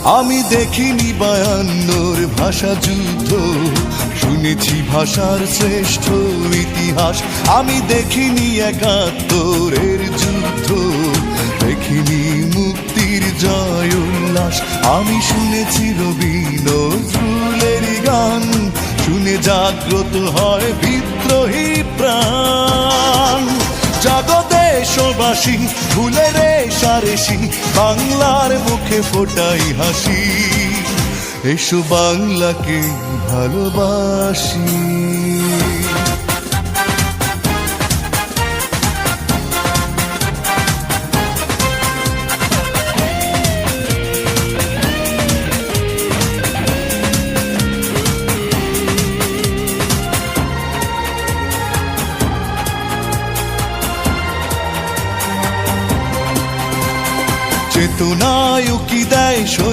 আমি দেখিনি 52 ভাষা যুদ্ধ, শুনেছি ভাষার শ্রেষ্ঠ ইতিহাস। আমি দেখিনি 71 যুদ্ধ, দেখিনি মুক্তির জয় উল্লাস। আমি শুনেছি রবি নজরুলের গান, শুনে জাগ্রত হয় বিদ্রোহী প্রাণ। জাগো দেশবাসী, ভুলে রেশারেশি, বাংলার মুখে ফোটাই হাসি। এসো বাংলাকে ভালোবাসি। চেতনায় কি দেয়